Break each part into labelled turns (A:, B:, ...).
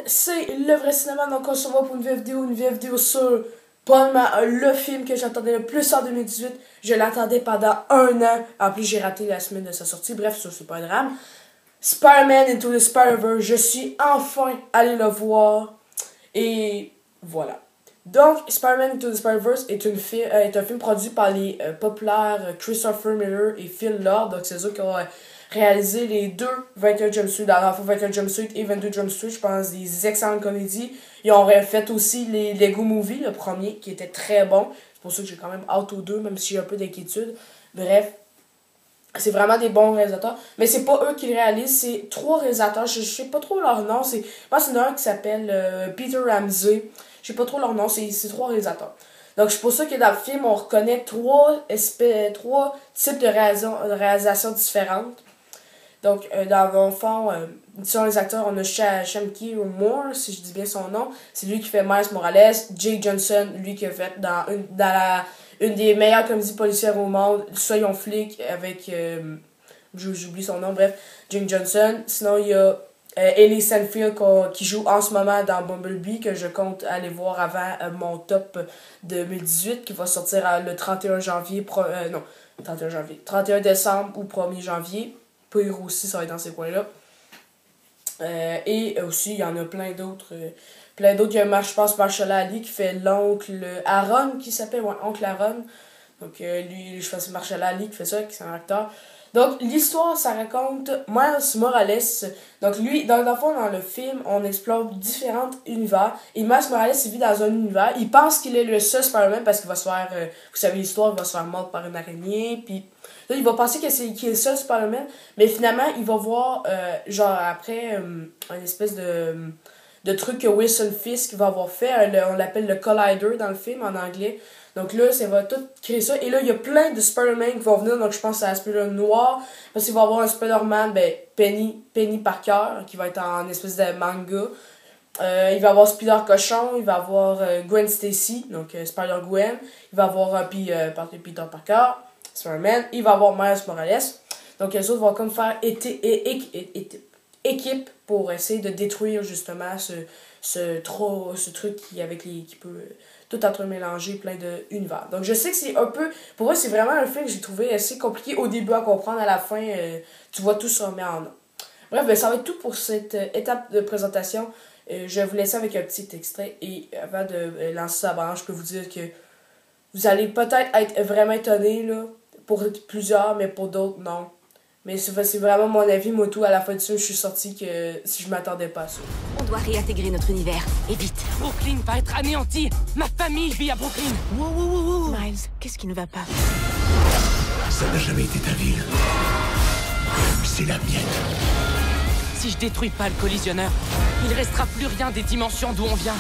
A: c'est le vrai cinéma, donc on se revoit pour une vieille vidéo sur probablement le film que j'attendais le plus en 2018. Je l'attendais pendant un an, en plus j'ai raté la semaine de sa sortie, bref, ça c'est pas un drame. Spider-Man Into the Spider-Verse, je suis enfin allé le voir, et voilà. Donc, Spider-Man Into the Spider-Verse est un film produit par les populaires Christopher Miller et Phil Lord, donc c'est eux qui ont réalisé les deux 21 Jump Street, à la fois 21 Jump Street et 22 Jump Street, je pense des excellentes comédies. Ils ont fait aussi les Lego Movie, le premier, qui était très bon. C'est pour ça que j'ai quand même hâte aux deux, même si j'ai un peu d'inquiétude. Bref, c'est vraiment des bons réalisateurs. Mais c'est pas eux qui le réalisent, c'est trois réalisateurs. Je sais pas trop leur nom. Je pense qu'il y en a un qui s'appelle Peter Ramsey. Je sais pas trop leur nom, c'est trois réalisateurs. Donc c'est pour ça que dans le film, on reconnaît trois types de réalisations différentes. Donc, dans le fond, sur les acteurs, on a Shamki Moore, si je dis bien son nom. C'est lui qui fait Miles Morales. Jake Johnson, lui qui a fait dans une des meilleures comédies policières au monde, Soyons flics, avec... j'oublie son nom, bref. Jake Johnson. Sinon, il y a Ellie Sanfield qui joue en ce moment dans Bumblebee, que je compte aller voir avant mon top 2018, qui va sortir le 31 janvier. 31 décembre ou 1er janvier. Pire aussi, ça va être dans ces coins-là. Et aussi, il y en a plein d'autres. Il y a, je pense, Marshall Ali qui fait l'oncle Aaron, qui s'appelle Oncle Aaron. Donc, lui, je pense que Marshall Ali qui fait ça, qui est un acteur. Donc, l'histoire, ça raconte Miles Morales. Donc, lui, dans le fond, dans le film, on explore différents univers. Et Miles Morales, il vit dans un univers. Il pense qu'il est le seul Spider-Man parce qu'il va se faire... vous savez l'histoire, il va se faire mordre par une araignée. Puis là, il va penser qu'il est le seul Spider-Man. Mais finalement, il va voir, après, une espèce de truc que Wilson Fisk va avoir fait. On l'appelle le Collider dans le film, en anglais. Donc là, ça va tout créer ça. Et là, il y a plein de Spider-Man qui vont venir. Donc je pense à Spider-Man noir. Parce qu'il va y avoir un Spider-Man, Penny Parker, qui va être en espèce de manga. Il va y avoir Spider Cochon. Il va y avoir Gwen Stacy, donc Spider-Gwen. Il va y avoir Peter Parker, Spider-Man. Il va y avoir Miles Morales. Donc les autres vont comme faire équipe pour essayer de détruire justement ce truc qui peut tout entremélanger plein d'univers. Donc je sais que c'est un peu... Pour moi, c'est vraiment un film que j'ai trouvé assez compliqué au début à comprendre. À la fin, tu vois tout se remet en ordre. Bref, ça va être tout pour cette étape de présentation. Je vais vous laisser avec un petit extrait. Et avant de lancer sa branche, je peux vous dire que vous allez peut-être être vraiment étonnés, là, pour plusieurs, mais pour d'autres, non. Mais c'est vraiment mon avis, moi tout, à la fin de ça, je suis sorti que si je m'attendais pas à ça.
B: On doit réintégrer notre univers, et vite.
C: Brooklyn va être anéantie. Ma famille vit à Brooklyn.
B: Wow. Miles, qu'est-ce qui ne va pas?
D: Ça n'a jamais été ta ville. C'est la mienne.
C: Si je détruis pas le collisionneur, il restera plus rien des dimensions d'où on vient.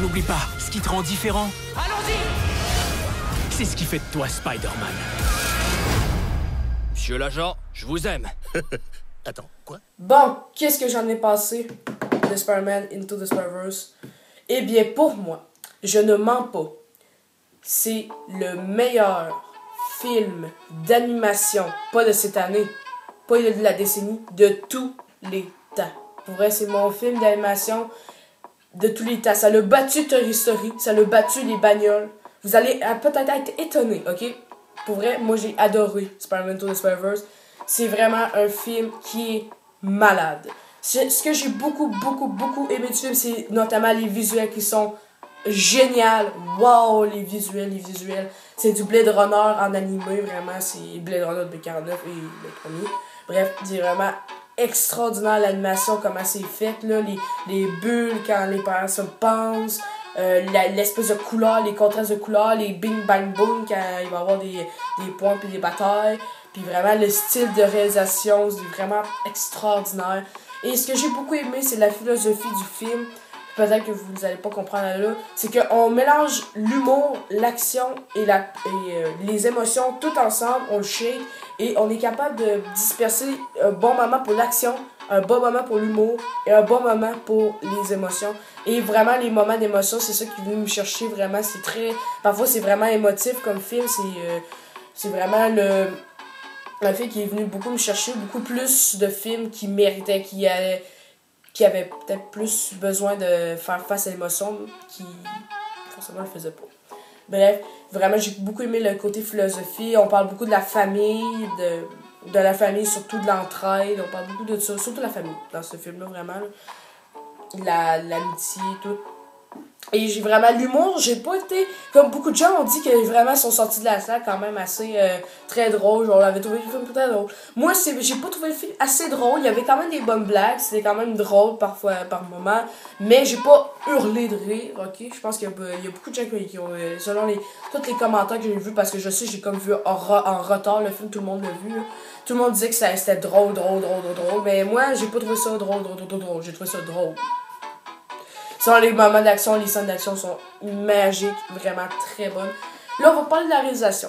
D: N'oublie pas, ce qui te rend différent,
C: Allons-y!
D: c'est ce qui fait de toi Spider-Man.
C: Monsieur l'agent, je vous aime.
D: Attends, quoi?
A: Bon, qu'est-ce que j'en ai passé de Spider-Man Into the Spider-Verse? Eh bien, pour moi, je ne mens pas. C'est le meilleur film d'animation, pas de cette année, pas de la décennie, de tous les temps. Pour vrai, c'est mon film d'animation de tous les temps. Ça l'a battu Toy Story, ça l'a battu les bagnoles. Vous allez peut-être être étonnés, ok? Pour vrai, moi j'ai adoré Spider-Man Into the Spider-Verse. C'est vraiment un film qui est malade. Ce que j'ai beaucoup aimé du film, c'est notamment les visuels qui sont géniaux. Wow, les visuels. C'est du Blade Runner en animé, vraiment. C'est Blade Runner de 49 et le premier. Bref, c'est vraiment extraordinaire l'animation, comment c'est fait, là. Les bulles quand les personnes pensent. L'espèce de couleur, les contrastes de couleurs, les bing bang boom quand il va y avoir des points puis des batailles, puis vraiment le style de réalisation, c'est vraiment extraordinaire. Et ce que j'ai beaucoup aimé, c'est la philosophie du film. Peut-être que vous n'allez pas comprendre là, c'est qu'on mélange l'humour, l'action et les émotions tout ensemble, on le shake et on est capable de disperser un bon moment pour l'action, un bon moment pour l'humour et un bon moment pour les émotions. Et vraiment, les moments d'émotion, c'est ça qui est venu me chercher vraiment. Parfois, c'est vraiment émotif comme film. C'est vraiment un film qui est venu beaucoup me chercher, beaucoup plus de films qui méritaient, qui qui avait peut-être plus besoin de faire face à l'émotion, qui forcément le faisait pas. Bref, vraiment, j'ai beaucoup aimé le côté philosophie. On parle beaucoup de la famille, de la famille, surtout de l'entraide. On parle beaucoup de ça, surtout de la famille dans ce film-là, vraiment. L'amitié, tout. Et j'ai vraiment l'humour, j'ai pas été... Comme beaucoup de gens ont dit que vraiment ils sont sortis de la salle quand même assez très drôle. Genre, on avait trouvé le film peut-être drôle. Moi, j'ai pas trouvé le film assez drôle. Il y avait quand même des bonnes blagues. C'était quand même drôle parfois, par moment. Mais j'ai pas hurlé de rire, ok? Je pense qu'il y a beaucoup de gens qui ont... selon tous les commentaires que j'ai vus, parce que je sais, j'ai comme vu en retard le film, tout le monde l'a vu. Là. Tout le monde disait que c'était drôle. Mais moi, j'ai pas trouvé ça drôle. J'ai trouvé ça drôle. Selon les moments d'action, les scènes d'action sont magiques, vraiment très bonnes. Là, on va parler de la réalisation.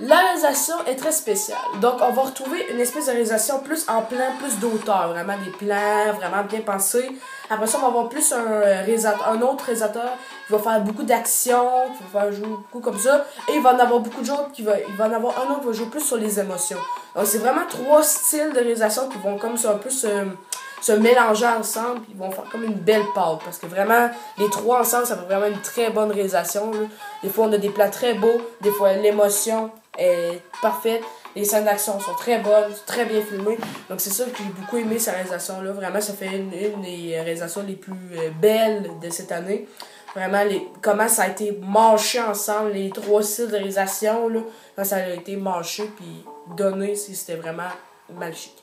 A: La réalisation est très spéciale. Donc, on va retrouver une espèce de réalisation plus en plan, plus d'auteur. Vraiment des plans, vraiment bien pensés. Après ça, on va avoir plus un autre réalisateur qui va faire beaucoup d'action, qui va faire jouer beaucoup comme ça. Et il va en avoir beaucoup d'autres il va en avoir un autre qui va jouer plus sur les émotions. Donc, c'est vraiment 3 styles de réalisation qui vont comme ça un peu se mélanger ensemble, ils vont faire comme une belle pâte. Parce que vraiment, les 3 ensemble, ça fait vraiment une très bonne réalisation. Là. Des fois, on a des plans très beaux. Des fois, l'émotion est parfaite. Les scènes d'action sont très bonnes, très bien filmées. Donc, c'est ça que j'ai beaucoup aimé, cette réalisation-là. Vraiment, ça fait une des réalisations les plus belles de cette année. Vraiment, comment ça a été mâché ensemble, les 3 styles de réalisation, là. Quand ça a été mâché, puis donné, c'était vraiment magique.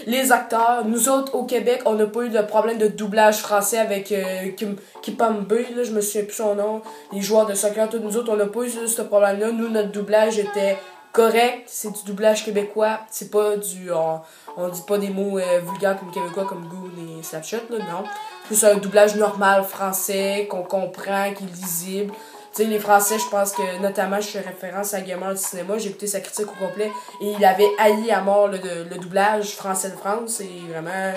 A: Les acteurs, nous autres au Québec, on n'a pas eu de problème de doublage français avec Kipambe, là, je me souviens plus son nom, les joueurs de soccer, tous nous autres, on n'a pas eu ce problème-là. Nous, notre doublage était correct, c'est du doublage québécois, c'est pas on dit pas des mots vulgaires comme québécois comme Goon et Snapchat, là, non. C'est un doublage normal français, qu'on comprend, qui est lisible. Tu sais, les Français, je pense que, notamment, je fais référence à Gamer du cinéma, j'ai écouté sa critique au complet, et il avait haï à mort le doublage français de France, et vraiment,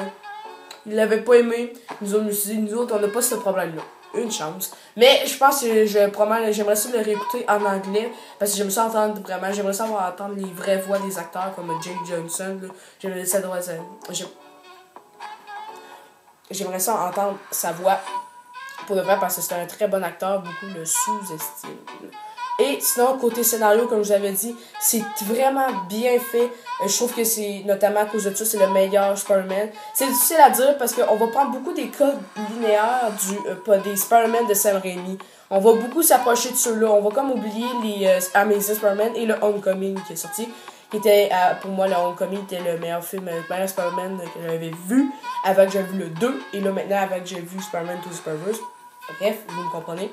A: il l'avait pas aimé. Nous autres, on n'a pas ce problème-là. Une chance. Mais je pense que j'aimerais ça le réécouter en anglais, parce que j'aimerais ça entendre les vraies voix des acteurs, comme Jake Johnson, là. J'aimerais ça entendre sa voix pour de vrai, parce que c'est un très bon acteur, beaucoup le sous-estiment. Et sinon, côté scénario, comme je vous avais dit, c'est vraiment bien fait. Je trouve que c'est, notamment à cause de ça, c'est le meilleur Spider-Man. C'est difficile à dire parce qu'on va prendre beaucoup des codes linéaires des Spider-Man de Sam Raimi. On va beaucoup s'approcher de ceux-là. On va comme oublier les Amazing Spider-Man et le Homecoming qui est sorti. Qui était, pour moi, le Homecoming était le meilleur film, le meilleur Spider-Man que j'avais vu avant que j'ai vu le 2. Et là, maintenant, avant que j'ai vu Spider-Man to the Spider-Verse. Bref, vous me comprenez.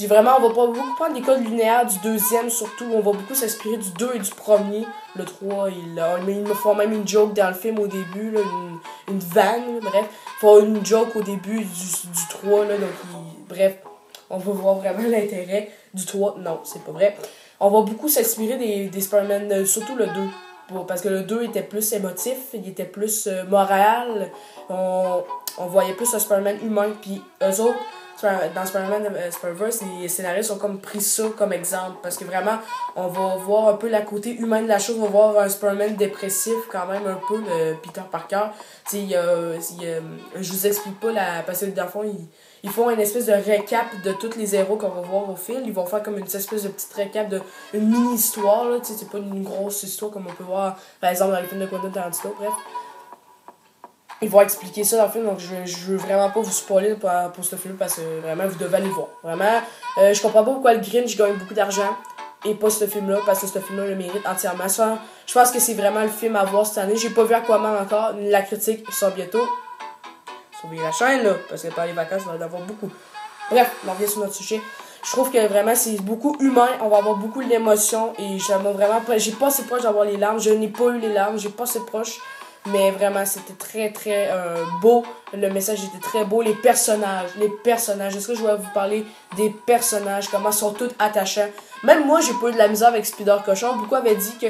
A: On va pas beaucoup prendre des codes linéaires du 2e, surtout. On va beaucoup s'inspirer du 2 et du 1er. Le 3, ils me font même une joke dans le film au début, là, une vanne, bref. Ils font une joke au début du 3, là, donc bref. On va voir vraiment l'intérêt du 3. Non, c'est pas vrai. On va beaucoup s'inspirer des Spider-Man, surtout le 2. Parce que le 2 était plus émotif, il était plus moral. On voyait plus un Spider-Man humain. Puis eux autres, dans Spider-Man Spider-Verse, les scénaristes ont comme pris ça comme exemple. Parce que vraiment, on va voir un peu la côté humain de la chose. On va voir un Spider-Man dépressif quand même un peu, de Peter Parker. Je vous explique pas, parce que dans le fond, ils font une espèce de récap de tous les héros qu'on va voir au film. Ils vont faire comme une espèce de petite récap une mini-histoire. Là, c'est pas une grosse histoire comme on peut voir, par exemple, dans le film de Quentin Tarantino. Bref. Ils vont expliquer ça dans le film, donc je veux vraiment pas vous spoiler pour ce film parce que vraiment vous devez aller voir. Vraiment, je comprends pas pourquoi le Grinch gagne beaucoup d'argent et pas ce film-là, parce que ce film-là le mérite entièrement. Je pense que c'est vraiment le film à voir cette année. J'ai pas vu Aquaman encore, la critique sort bientôt. Surveillez la chaîne là, parce que par les vacances, on va en avoir beaucoup. Bref, on revient sur notre sujet. Je trouve que vraiment c'est beaucoup humain, on va avoir beaucoup d'émotions et j'ai pas assez proche d'avoir les larmes, je n'ai pas eu les larmes, j'ai pas assez proche. Mais vraiment, c'était très, très beau. Le message était très beau. Les personnages. Est-ce que je vais vous parler des personnages? Comment ils sont tous attachants? Même moi, j'ai pas eu de la misère avec Spider Cochon. Beaucoup avaient dit que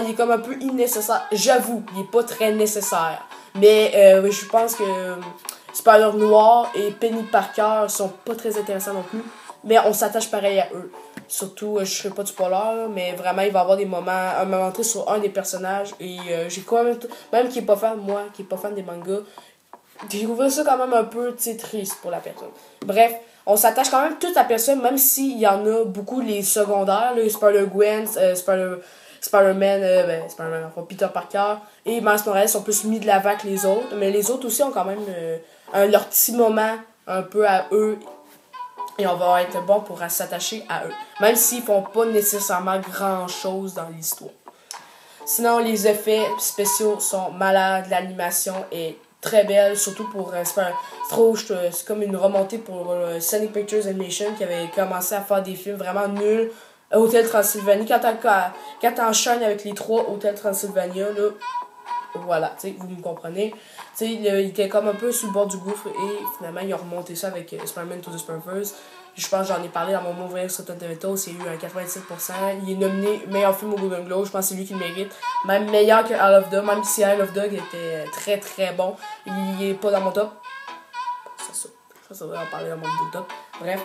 A: il est comme un peu innécessaire. J'avoue, il est pas très nécessaire. Mais je pense que Spider Noir et Penny Parker sont pas très intéressants non plus. Mais on s'attache pareil à eux. Surtout, je serai pas du polar, mais vraiment, il va y avoir des moments, un moment sur un des personnages. Et j'ai quand même qui est pas fan, moi, qui est pas fan des mangas, j'ai trouvé ça quand même un peu triste pour la personne. Bref, on s'attache quand même toute à la personne, même s'il y en a beaucoup les secondaires, là, Spider-Gwen, Spider-Man, Peter Parker et Miles Morales sont plus mis de l'avant que les autres, mais les autres aussi ont quand même leur petit moment un peu à eux et on va être bon pour s'attacher à eux, même s'ils font pas nécessairement grand chose dans l'histoire. Sinon, les effets spéciaux sont malades, l'animation est très belle, surtout pour c'est comme une remontée pour Sonic Pictures Animation qui avait commencé à faire des films vraiment nuls. Hotel Transylvanie, quand t'enchaînes avec les 3 Hotel Transylvania, là, voilà, tu sais, vous me comprenez. Tu sais, il était comme un peu sur le bord du gouffre et finalement, il a remonté ça avec Spider-Man to the Spider-Verse. Je pense que j'en ai parlé dans mon Mauvais sur Rotten Tomatoes, il y a eu un 87%. Il est nominé meilleur film au Golden Globe, je pense que c'est lui qui le mérite. Même meilleur que Isle of Dog, même si Isle of Dog était très très bon. Il est pas dans mon top. C'est ça. Je pense qu'on va en parler dans mon vidéo top. Bref.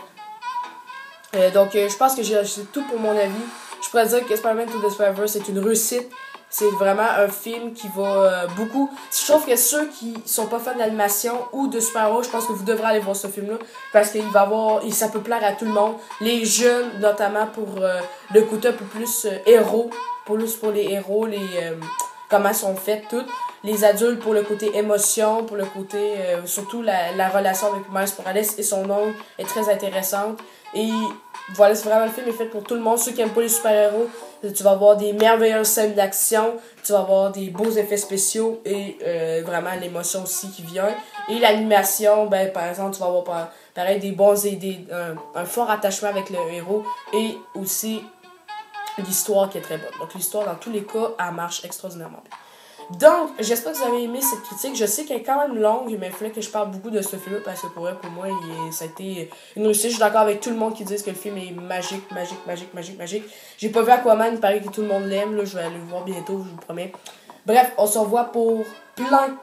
A: Donc, je pense que j'ai tout pour mon avis. Je pourrais dire que Spider-Man to the Spider-Verse est une réussite. C'est vraiment un film qui va beaucoup. Je trouve que ceux qui sont pas fans d'animation ou de super-héros, je pense que vous devrez aller voir ce film-là. Parce qu'il va avoir. Et ça peut plaire à tout le monde. Les jeunes, notamment pour le côté un peu plus héros. Plus pour les héros, comment sont faites toutes. Les adultes pour le côté émotion, pour le côté. Surtout la relation avec Miles Morales et son oncle est très intéressante. Et voilà, c'est vraiment le film est fait pour tout le monde. Ceux qui aiment pas les super-héros, tu vas avoir des merveilleuses scènes d'action, tu vas avoir des beaux effets spéciaux et vraiment l'émotion aussi qui vient. Et l'animation, ben par exemple, tu vas avoir pareil des bons un fort attachement avec le héros et aussi l'histoire qui est très bonne. Donc l'histoire dans tous les cas, elle marche extraordinairement bien. Donc, j'espère que vous avez aimé cette critique. Je sais qu'elle est quand même longue, mais il fallait que je parle beaucoup de ce film parce que pour moi, ça a été une réussite. Je suis d'accord avec tout le monde qui dit que le film est magique. J'ai pas vu Aquaman, il paraît que tout le monde l'aime. Là, je vais aller le voir bientôt, je vous promets. Bref, on se revoit pour plein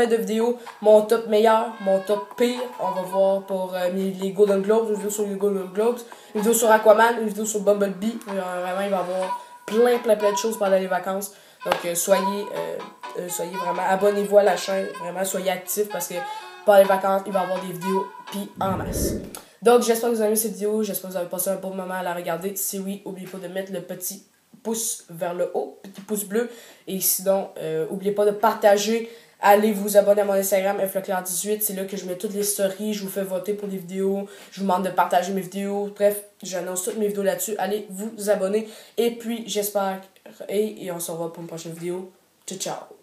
A: de vidéos. Mon top meilleur, mon top pire. On va voir pour les Golden Globes, une vidéo sur les Golden Globes, une vidéo sur Aquaman, une vidéo sur Bumblebee. Vraiment, il va y avoir plein de choses pendant les vacances. Donc, soyez vraiment, abonnez-vous à la chaîne, vraiment, soyez actifs parce que pendant les vacances, il va y avoir des vidéos pis en masse. Donc, j'espère que vous avez aimé cette vidéo, j'espère que vous avez passé un bon moment à la regarder. Si oui, n'oubliez pas de mettre le petit pouce vers le haut, petit pouce bleu. Et sinon, n'oubliez pas de partager. Allez vous abonner à mon Instagram, FLeclair18, c'est là que je mets toutes les stories, je vous fais voter pour des vidéos, je vous demande de partager mes vidéos, bref, j'annonce toutes mes vidéos là-dessus, allez vous abonner, et puis j'espère, et on se revoit pour une prochaine vidéo, ciao ciao!